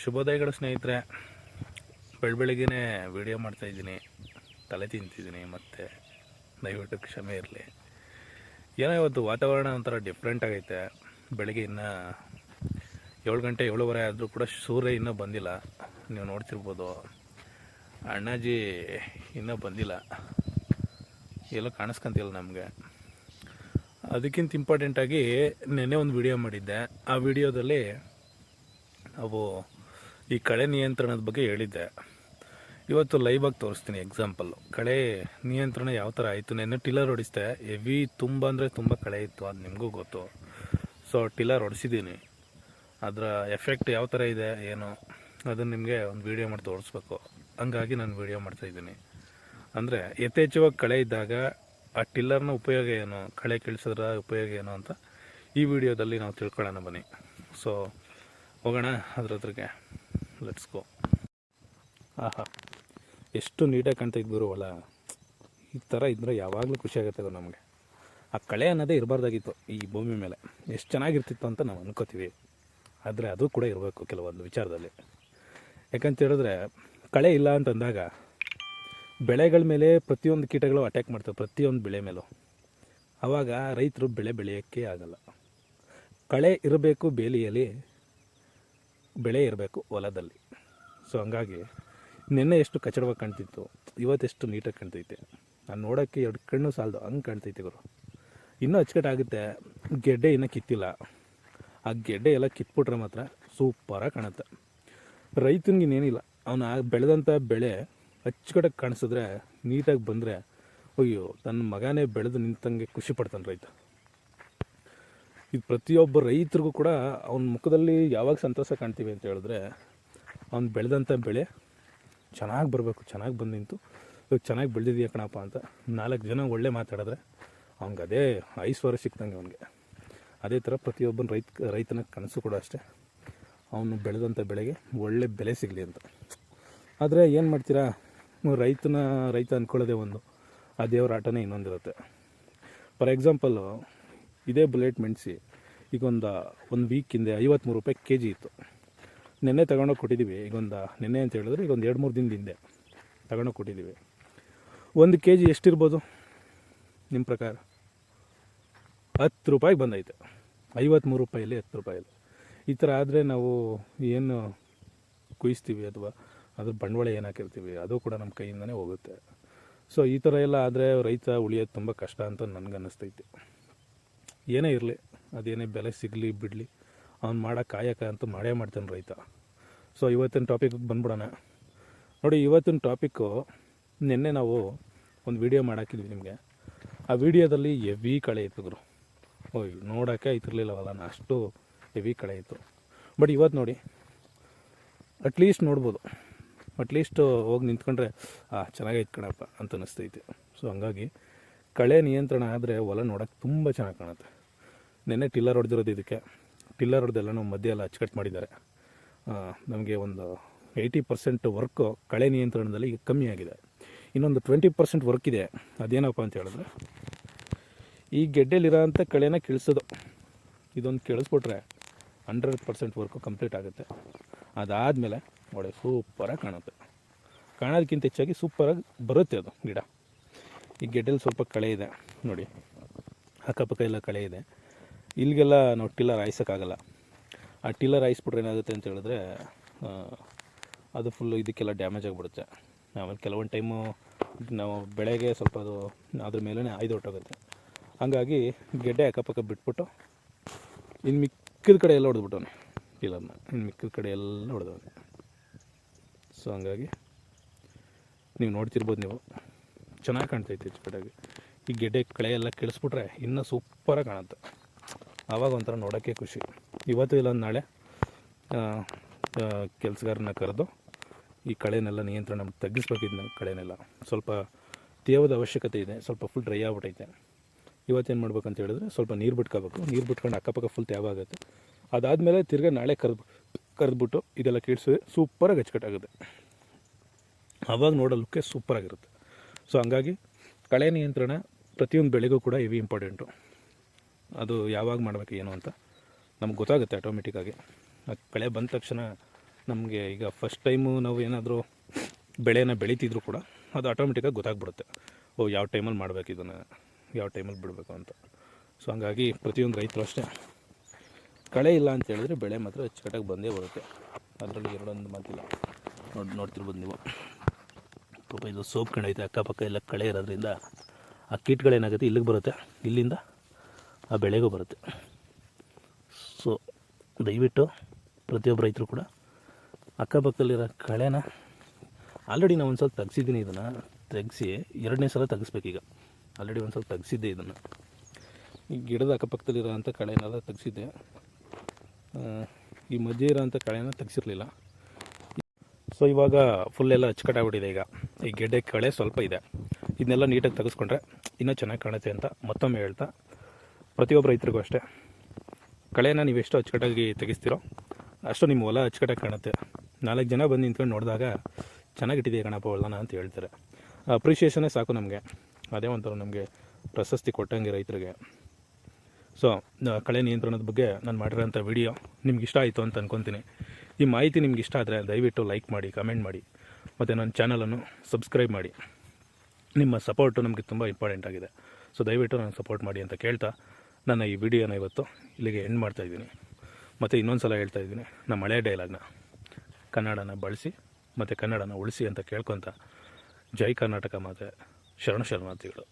ಶುಭೋದಯಗಳು ಸ್ನೇಹಿತರೆ. ಬೆಳಗ್ಗೆನೇ ವಿಡಿಯೋ ಮಾಡ್ತಾಯಿದ್ದೀನಿ, ತಲೆ ತಿಂತಿದ್ದೀನಿ. ಮತ್ತು ದಯವಿಟ್ಟು ಕ್ಷಮೆ ಇರಲಿ. ಏನೋ ಇವತ್ತು ವಾತಾವರಣ ಒಂಥರ ಡಿಫ್ರೆಂಟ್ ಆಗೈತೆ. ಬೆಳಗ್ಗೆ ಇನ್ನೂ 7 ಗಂಟೆ 7:15 ಆದರೂ ಕೂಡ ಸೂರ್ಯ ಇನ್ನೂ ಬಂದಿಲ್ಲ. ನೀವು ನೋಡ್ತಿರ್ಬೋದು, ಅಣ್ಣಾಜಿ ಇನ್ನೂ ಬಂದಿಲ್ಲ, ಎಲ್ಲೋ ಕಾಣಿಸ್ಕೊಂತಿಲ್ಲ ನಮಗೆ. ಅದಕ್ಕಿಂತ ಇಂಪಾರ್ಟೆಂಟಾಗಿ ನೆನ್ನೆ ಒಂದು ವಿಡಿಯೋ ಮಾಡಿದ್ದೆ. ಆ ವಿಡಿಯೋದಲ್ಲಿ ನಾವು ಈ ಕಳೆ ನಿಯಂತ್ರಣದ ಬಗ್ಗೆ ಹೇಳಿದ್ದೆ. ಇವತ್ತು ಲೈವಾಗಿ ತೋರಿಸ್ತೀನಿ ಎಕ್ಸಾಂಪಲ್ಲು. ಕಳೆ ನಿಯಂತ್ರಣ ಯಾವ ಥರ ಆಯಿತು. ನೆನ್ನೆ ಟಿಲ್ಲರ್ ಹೊಡಿಸ್ದೆ, ಹೆವಿ ತುಂಬ ಅಂದರೆ ತುಂಬ ಕಳೆ ಇತ್ತು, ಅದು ನಿಮಗೂ ಗೊತ್ತು. ಸೊ ಟಿಲ್ಲರ್ ಹೊಡಿಸಿದ್ದೀನಿ, ಅದರ ಎಫೆಕ್ಟ್ ಯಾವ ಥರ ಇದೆ ಏನು ಅದನ್ನು ನಿಮಗೆ ಒಂದು ವೀಡಿಯೋ ಮಾಡಿ ತೋರಿಸ್ಬೇಕು. ಹಂಗಾಗಿ ನಾನು ವೀಡಿಯೋ ಮಾಡ್ತಾಯಿದ್ದೀನಿ. ಅಂದರೆ ಯಥೇಚ್ಛವಾಗಿ ಕಳೆ ಇದ್ದಾಗ ಆ ಟಿಲ್ಲರ್ನ ಉಪಯೋಗ ಏನು, ಕಳೆ ಕೀಳ್ಸೋದ್ರ ಉಪಯೋಗ ಏನು ಅಂತ ಈ ವಿಡಿಯೋದಲ್ಲಿ ನಾವು ತಿಳ್ಕೊಳ್ಳೋಣ ಬನ್ನಿ. ಸೊ ಹೋಗೋಣ ಅದ್ರ ಹತ್ರಕ್ಕೆ, ಲೆಟ್ಸ್ ಗೋ. ಆಹಾ, ಎಷ್ಟು ನೀಟಾಗಿ ಕಾಣ್ತಾ ಇದ್ದರು ಹೊಲ. ಈ ಥರ ಇದ್ದರೆ ಯಾವಾಗಲೂ ಖುಷಿ ಆಗುತ್ತೆ ನಮಗೆ. ಆ ಕಳೆ ಅನ್ನೋದೇ ಇರಬಾರ್ದಾಗಿತ್ತು ಈ ಭೂಮಿ ಮೇಲೆ. ಎಷ್ಟು ಚೆನ್ನಾಗಿರ್ತಿತ್ತು ಅಂತ ನಾವು ಅನ್ಕೋತೀವಿ, ಆದರೆ ಅದು ಕೂಡ ಇರಬೇಕು ಕೆಲವೊಂದು ವಿಚಾರದಲ್ಲಿ. ಯಾಕಂತ ಹೇಳಿದ್ರೆ ಕಳೆ ಇಲ್ಲ ಅಂತಂದಾಗ ಬೆಳೆಗಳ ಮೇಲೆ ಪ್ರತಿಯೊಂದು ಕೀಟಗಳು ಅಟ್ಯಾಕ್ ಮಾಡ್ತವೆ, ಪ್ರತಿಯೊಂದು ಬೆಳೆ ಮೇಲೂ. ಆವಾಗ ರೈತರು ಬೆಳೆ ಬೆಳೆಯೋಕ್ಕೆ ಆಗಲ್ಲ. ಕಳೆ ಇರಬೇಕು ಬೇಲಿಯಲ್ಲಿ, ಬೆಳೆ ಇರಬೇಕು ಹೊಲದಲ್ಲಿ. ಸೊ ಹಂಗಾಗಿ ನೆನ್ನೆ ಎಷ್ಟು ಕಚಡವಾಗಿ ಕಾಣ್ತಿತ್ತು, ಇವತ್ತೆಷ್ಟು ನೀಟಾಗಿ ಕಾಣ್ತೈತೆ. ನಾನು ನೋಡೋಕ್ಕೆ 2 ಕಣ್ಣು ಸಾಲದು, ಹಂಗೆ ಕಾಣ್ತೈತೆ ಗುರು. ಇನ್ನೂ ಅಚ್ಚುಕಟ್ಟಾಗುತ್ತೆ. ಗೆಡ್ಡೆ ಇನ್ನೂ ಕಿತ್ತಿಲ್ಲ. ಆ ಗೆಡ್ಡೆ ಎಲ್ಲ ಕಿತ್ಬಿಟ್ರೆ ಮಾತ್ರ ಸೂಪರಾಗಿ ಕಾಣುತ್ತೆ. ರೈತನಿಗೇನಿಲ್ಲ, ಅವನು ಬೆಳೆದಂಥ ಬೆಳೆ ಅಚ್ಚುಕಟ್ಟಾಗಿ ಕಾಣಿಸಿದ್ರೆ, ನೀಟಾಗಿ ಬಂದರೆ, ಅಯ್ಯೋ ತನ್ನ ಮಗನೇ ಬೆಳೆದು ನಿಂತಂಗೆ ಖುಷಿ ಪಡ್ತಾನೆ ರೈತ. ಇದು ಪ್ರತಿಯೊಬ್ಬ ರೈತರಿಗೂ ಕೂಡ ಅವನ ಮುಖದಲ್ಲಿ ಯಾವಾಗ ಸಂತೋಷ ಕಾಣ್ತೀವಿ ಅಂತ ಹೇಳಿದ್ರೆ, ಅವ್ನು ಬೆಳೆದಂಥ ಬೆಳೆ ಚೆನ್ನಾಗಿ ಬರಬೇಕು, ಚೆನ್ನಾಗಿ ಬಂದು ನಿಂತು ಇವಾಗ ಚೆನ್ನಾಗಿ ಬೆಳೆದಿದೆಯಾ ಕಣಪ್ಪ ಅಂತ 4 ಜನ ಒಳ್ಳೆ ಮಾತಾಡಿದ್ರೆ ಅವ್ನಿಗೆ ಅದೇ ಐಶ್ವರ್ಯ ಸಿಕ್ತಂಗೆ ಅವನಿಗೆ. ಅದೇ ಥರ ಪ್ರತಿಯೊಬ್ಬನ ರೈತನ ಕನಸು ಕೂಡ ಅಷ್ಟೇ, ಅವನು ಬೆಳೆದಂಥ ಬೆಳೆಗೆ ಒಳ್ಳೆ ಬೆಲೆ ಸಿಗಲಿ ಅಂತ. ಆದರೆ ಏನು ಮಾಡ್ತೀರಾ, ರೈತ ಅಂದ್ಕೊಳ್ಳೋದೇ ಒಂದು, ಆ ದೇವ್ರ ಆಟನೇ ಇನ್ನೊಂದಿರುತ್ತೆ. ಫಾರ್ ಎಕ್ಸಾಂಪಲ್ಲು, ಇದೇ ಬುಲೆಟ್ ಮೆಣಸಿ ಈಗ ಒಂದು ವೀಕಿಂದೆ 53 ರೂಪಾಯಿ kg ಇತ್ತು. ನೆನ್ನೆ ತಗೊಂಡೋಗಿ ಕೊಟ್ಟಿದ್ದೀವಿ. ನೆನ್ನೆ ಅಂತ ಹೇಳಿದ್ರೆ ಈಗ ಒಂದು 2-3 ದಿನದ ಹಿಂದೆ ತಗೊಂಡೋಗಿ ಕೊಟ್ಟಿದ್ದೀವಿ. 1 kg ಎಷ್ಟಿರ್ಬೋದು ನಿಮ್ಮ ಪ್ರಕಾರ? 10 ರೂಪಾಯಿಗೆ ಬಂದೈತೆ. 53 ರೂಪಾಯಲ್ಲಿ 10 ರೂಪಾಯಲ್ಲಿ. ಈ ಥರ ಆದರೆ ನಾವು ಏನು ಕುಯಿಸ್ತೀವಿ ಅಥವಾ ಅದ್ರ ಬಂಡವಾಳ ಏನು ಹಾಕಿರ್ತೀವಿ ಅದು ಕೂಡ ನಮ್ಮ ಕೈಯಿಂದನೇ ಹೋಗುತ್ತೆ. ಸೊ ಈ ಥರ ಎಲ್ಲ ಆದರೆ ರೈತ ಉಳಿಯೋದು ತುಂಬ ಕಷ್ಟ ಅಂತ ನನಗನ್ನಿಸ್ತೈತೆ. ಏನೇ ಇರಲಿ, ಅದೇನೇ ಬೆಲೆ ಸಿಗಲಿ ಬಿಡಲಿ, ಅವ್ನು ಮಾಡೋ ಕಾಯಕ ಅಂತೂ ಮಾಡೇ ಮಾಡ್ತಾನೆ ರೈತ. ಸೊ ಇವತ್ತಿನ ಟಾಪಿಕ್ಗೆ ಬಂದ್ಬಿಡೋಣ. ನೋಡಿ, ಇವತ್ತಿನ ಟಾಪಿಕ್ಕು ನಿನ್ನೆ ನಾವು ಒಂದು ವಿಡಿಯೋ ಮಾಡಾಕಿದ್ವಿ ನಿಮಗೆ. ಆ ವಿಡಿಯೋದಲ್ಲಿ ಹೆವಿ ಕಳೆ ಇತ್ತು ಗುರು. ನೋಡೋಕ್ಕೆ ಐತಿರ್ಲಿಲ್ಲವಲ್ಲ, ಅಷ್ಟು ಹೆವಿ ಕಳೆ ಇತ್ತು. ಬಟ್ ಇವತ್ತು ನೋಡಿ, ಅಟ್ಲೀಸ್ಟ್ ನೋಡ್ಬೋದು, ಅಟ್ಲೀಸ್ಟ್ ಹೋಗಿ ನಿಂತ್ಕೊಂಡ್ರೆ ಚೆನ್ನಾಗೈತೆ ಕಣಪ್ಪ ಅಂತ ಅನ್ನಿಸ್ತೈತೆ. ಸೊ ಹಂಗಾಗಿ ಕಳೆ ನಿಯಂತ್ರಣ ಆದರೆ ಹೊಲ ನೋಡೋಕ್ಕೆ ತುಂಬ ಚೆನ್ನಾಗಿ ಕಾಣುತ್ತೆ. ನೆನ್ನೆ ಟಿಲ್ಲರ್ ಹೊಡೆದಿರೋದು, ಇದಕ್ಕೆ ಟಿಲ್ಲರ್ ಹೊಡೆದೆಲ್ಲ ನಾವು ಮಧ್ಯೆ ಎಲ್ಲ ಅಚ್ಚುಕಟ್ಟು ಮಾಡಿದ್ದಾರೆ. ನಮಗೆ ಒಂದು 80% ವರ್ಕು ಕಳೆ ನಿಯಂತ್ರಣದಲ್ಲಿ ಈಗ ಕಮ್ಮಿ ಆಗಿದೆ. ಇನ್ನೊಂದು 20% ವರ್ಕ್ ಇದೆ. ಅದೇನಪ್ಪ ಅಂತ ಹೇಳಿದ್ರೆ, ಈ ಗೆಡ್ಡೆಲಿರೋ ಅಂಥ ಕಳೆನ ಕೀಳಿಸೋದು. ಇದೊಂದು ಕೇಳಿಸ್ಬಿಟ್ರೆ 100% ವರ್ಕು ಕಂಪ್ಲೀಟ್ ಆಗುತ್ತೆ. ಅದಾದಮೇಲೆ ಒಳ್ಳೆ ಸೂಪರಾಗಿ ಕಾಣುತ್ತೆ. ಕಾಣೋದಕ್ಕಿಂತ ಹೆಚ್ಚಾಗಿ ಸೂಪರಾಗಿ ಬರುತ್ತೆ ಅದು ಗಿಡ. ಈ ಗೆಡ್ಡೆಲಿ ಸ್ವಲ್ಪ ಕಳೆ ಇದೆ ನೋಡಿ, ಅಕ್ಕಪಕ್ಕ ಎಲ್ಲ ಕಳೆ ಇದೆ. ಇಲ್ಲಿಗೆಲ್ಲ ನಾವು ಟಿಲ್ಲರ್ ಹಾಯಿಸೋಕ್ಕಾಗಲ್ಲ. ಆ ಟಿಲ್ಲರ್ ಹಾಯಿಸ್ಬಿಟ್ರೆ ಏನಾಗುತ್ತೆ ಅಂತ ಹೇಳಿದ್ರೆ, ಅದು ಫುಲ್ಲು ಇದಕ್ಕೆಲ್ಲ ಡ್ಯಾಮೇಜ್ ಆಗಿಬಿಡುತ್ತೆ. ಆಮೇಲೆ ಕೆಲವೊಂದು ಟೈಮು ನಾವು ಬೆಳೆಗೆ ಸ್ವಲ್ಪ ಅದು ಅದ್ರ ಮೇಲೇ ಹೊಟ್ಟೋಗುತ್ತೆ. ಹಾಗಾಗಿ ಗೆಡ್ಡೆ ಅಕ್ಕಪಕ್ಕ ಬಿಟ್ಬಿಟ್ಟು ಇನ್ನು ಮಿಕ್ಕಿದ ಕಡೆ ಎಲ್ಲ ಹೊಡೆದ್ಬಿಟ್ಟವನೆ ಟಿಲ್ಲರ್ನ, ಇನ್ನು ಮಿಕ್ಕಿದ ಕಡೆ ಎಲ್ಲ ಹೊಡೆದವನೆ. ಸೊ ಹಂಗಾಗಿ ನೀವು ನೋಡ್ತಿರ್ಬೋದು, ನೀವು ಚೆನ್ನಾಗಿ ಕಾಣ್ತೈತೆ ಹೆಚ್ಚುಕಟ್ಟಾಗಿ. ಈ ಗೆಡ್ಡೆ ಕಳೆ ಎಲ್ಲ ಕೆಳಿಸ್ಬಿಟ್ರೆ ಇನ್ನೂ ಸೂಪರಾಗಿ ಕಾಣುತ್ತೆ. ಆವಾಗ ಒಂಥರ ನೋಡೋಕ್ಕೆ ಖುಷಿ. ಇವತ್ತು ಇಲ್ಲ ನಾಳೆ ಕೆಲಸಗಾರನ ಕರೆದು ಈ ಕಳೆನೆಲ್ಲ ನಿಯಂತ್ರಣ ತಗ್ಗಿಸ್ಬೇಕಿದ್ನ ಕಳೆನೆಲ್ಲ. ಸ್ವಲ್ಪ ತೇವದ ಅವಶ್ಯಕತೆ ಇದೆ, ಸ್ವಲ್ಪ ಫುಲ್ ಡ್ರೈ ಆಗ್ಬಿಟ್ಟೈತೆ. ಇವತ್ತೇನು ಮಾಡ್ಬೇಕಂತ ಹೇಳಿದ್ರೆ, ಸ್ವಲ್ಪ ನೀರು ಬಿಟ್ಕೋಬೇಕು. ನೀರು ಬಿಟ್ಕೊಂಡು ಅಕ್ಕಪಕ್ಕ ಫುಲ್ ತೇವ ಆಗುತ್ತೆ. ಅದಾದಮೇಲೆ ತಿರ್ಗಿ ನಾಳೆ ಕರೆದ್ಬಿಟ್ಟು ಇದೆಲ್ಲ ಕೀಳ್ಸಿದ್ರೆ ಸೂಪರಾಗಿ ಅಚ್ಚುಕಟ್ಟಾಗುತ್ತೆ. ಆವಾಗ ನೋಡೋದಕ್ಕೆ ಸೂಪರಾಗಿರುತ್ತೆ. ಸೊ ಹಂಗಾಗಿ ಕಳೆ ನಿಯಂತ್ರಣ ಪ್ರತಿಯೊಂದು ಬೆಳೆಗೂ ಕೂಡ ಹೆವಿ ಇಂಪಾರ್ಟೆಂಟು. ಅದು ಯಾವಾಗ ಮಾಡಬೇಕು ಏನು ಅಂತ ನಮ್ಗೆ ಗೊತ್ತಾಗುತ್ತೆ ಆಟೋಮೆಟಿಕ್ಕಾಗಿ. ಕಳೆ ಬಂದ ತಕ್ಷಣ ನಮಗೆ ಈಗ ಫಸ್ಟ್ ಟೈಮು ನಾವು ಏನಾದರೂ ಬೆಳೆನ ಬೆಳೀತಿದ್ರು ಕೂಡ ಅದು ಆಟೋಮೆಟಿಕ್ಕಾಗಿ ಗೊತ್ತಾಗ್ಬಿಡುತ್ತೆ. ಓ ಯಾವ ಟೈಮಲ್ಲಿ ಮಾಡಬೇಕು ಇದನ್ನು, ಯಾವ ಟೈಮಲ್ಲಿ ಬಿಡಬೇಕು ಅಂತ. ಸೊ ಹಂಗಾಗಿ ಪ್ರತಿಯೊಂದು ರೈತರು ಅಷ್ಟೇ, ಕಳೆ ಇಲ್ಲ ಅಂತ ಹೇಳಿದ್ರೆ ಬೆಳೆ ಮಾತ್ರ ಅಚ್ಚುಕಟ್ಟಾಗಿ ಬಂದೇ ಬರುತ್ತೆ. ಅದರಲ್ಲಿ ಎರಡೊಂದು ಮಾತಿಲ್ಲ. ನೋಡ್ತಿರ್ಬೋದು ನೀವು, ಪಾಪ ಇದು ಸೋಪ್ ಕಣೈತೆ, ಅಕ್ಕಪಕ್ಕ ಎಲ್ಲ ಕಳೆ ಇರೋದ್ರಿಂದ ಆ ಕೀಟಗಳೇನಾಗುತ್ತೆ ಇಲ್ಲಿಗೆ ಬರುತ್ತೆ, ಇಲ್ಲಿಂದ ಆ ಬೆಳೆಗೂ ಬರುತ್ತೆ. ಸೊ ದಯವಿಟ್ಟು ಪ್ರತಿಯೊಬ್ಬ ರೈತರು ಕೂಡ ಅಕ್ಕಪಕ್ಕದಲ್ಲಿರೋ ಕಳೆನ, ಆಲ್ರೆಡಿ ನಾನು ಒಂದು ಸಲ ತೆಗ್ಸಿದ್ದೀನಿ, ಇದನ್ನು ತೆಗೆಸಿ ಎರಡನೇ ಸಲ ತೆಗಿಸ್ಬೇಕೀಗ. ಆಲ್ರೆಡಿ ಒಂದು ಸಲ ತೆಗ್ಸಿದ್ದೆ ಇದನ್ನು, ಈ ಗಿಡದ ಅಕ್ಕಪಕ್ಕದಲ್ಲಿರೋಂಥ ಕಳೆನೆಲ್ಲ ತೆಗ್ಸಿದ್ದೆ. ಈ ಮಧ್ಯೆ ಇರೋಂಥ ಕಳೆನ ತೆಗ್ಸಿರಲಿಲ್ಲ. ಸೊ ಇವಾಗ ಫುಲ್ ಎಲ್ಲ ಅಚ್ಚುಕಟ್ಟಾಗ್ಬಿಟ್ಟಿದೆ. ಈಗ ಈ ಗೆಡ್ಡೆ ಕಳೆ ಸ್ವಲ್ಪ ಇದೆ, ಇದನ್ನೆಲ್ಲ ನೀಟಾಗಿ ತೆಗೆಸ್ಕೊಂಡ್ರೆ ಇನ್ನೂ ಚೆನ್ನಾಗಿ ಕಾಣುತ್ತೆ ಅಂತ ಮತ್ತೊಮ್ಮೆ ಹೇಳ್ತಾ, ಪ್ರತಿಯೊಬ್ಬ ರೈತರಿಗೂ ಅಷ್ಟೇ, ಕಳೆನ ನೀವು ಎಷ್ಟು ಅಚ್ಚುಕಟ್ಟಾಗಿ ತೆಗಿಸ್ತೀರೋ ಅಷ್ಟು ನಿಮ್ಮ ಹೊಲ ಅಚ್ಚುಕಟ್ಟಾಗಿ ಕಾಣುತ್ತೆ. 4 ಜನ ಬಂದು ನಿಂತ್ಕೊಂಡು ನೋಡಿದಾಗ ಚೆನ್ನಾಗಿಟ್ಟಿದೆ ಕಣಪ್ಪ ಹೊಲನ ಅಂತ ಹೇಳ್ತಾರೆ. ಅಪ್ರಿಷಿಯೇಷನ್ನೇ ಸಾಕು ನಮಗೆ, ಅದೇ ಒಂಥರ ನಮಗೆ ಪ್ರಶಸ್ತಿ ಕೊಟ್ಟಂಗೆ ರೈತರಿಗೆ. ಸೊ ಕಳೆ ನಿಯಂತ್ರಣದ ಬಗ್ಗೆ ನಾನು ಮಾಡಿರೋಂಥ ವಿಡಿಯೋ ನಿಮ್ಗೆ ಇಷ್ಟ ಆಯಿತು ಅಂತ ಅಂದ್ಕೊತೀನಿ. ಈ ಮಾಹಿತಿ ನಿಮ್ಗೆ ಇಷ್ಟ ಆದರೆ ದಯವಿಟ್ಟು ಲೈಕ್ ಮಾಡಿ, ಕಮೆಂಟ್ ಮಾಡಿ, ಮತ್ತು ನನ್ನ ಚಾನಲನ್ನು ಸಬ್ಸ್ಕ್ರೈಬ್ ಮಾಡಿ. ನಿಮ್ಮ ಸಪೋರ್ಟು ನಮಗೆ ತುಂಬ ಇಂಪಾರ್ಟೆಂಟ್ ಆಗಿದೆ. ಸೊ ದಯವಿಟ್ಟು ನನಗೆ ಸಪೋರ್ಟ್ ಮಾಡಿ ಅಂತ ಕೇಳ್ತಾ ನನ್ನ ಈ ವಿಡಿಯೋನ ಇವತ್ತು ಇಲ್ಲಿಗೆ ಎಂಡ್ ಮಾಡ್ತಾಯಿದ್ದೀನಿ. ಮತ್ತು ಇನ್ನೊಂದು ಸಲ ಹೇಳ್ತಾಯಿದ್ದೀನಿ, ನಮ್ಮ ಹಳೆಯ ಡೈಲಾಗ್ನ, ಕನ್ನಡನ ಬಳಸಿ ಮತ್ತು ಕನ್ನಡನ ಉಳಿಸಿ ಅಂತ ಕೇಳ್ಕೊತ, ಜೈ ಕರ್ನಾಟಕ ಮಾತೆ, ಶರಣ ಶರಣಾರ್ಥಿಗಳು.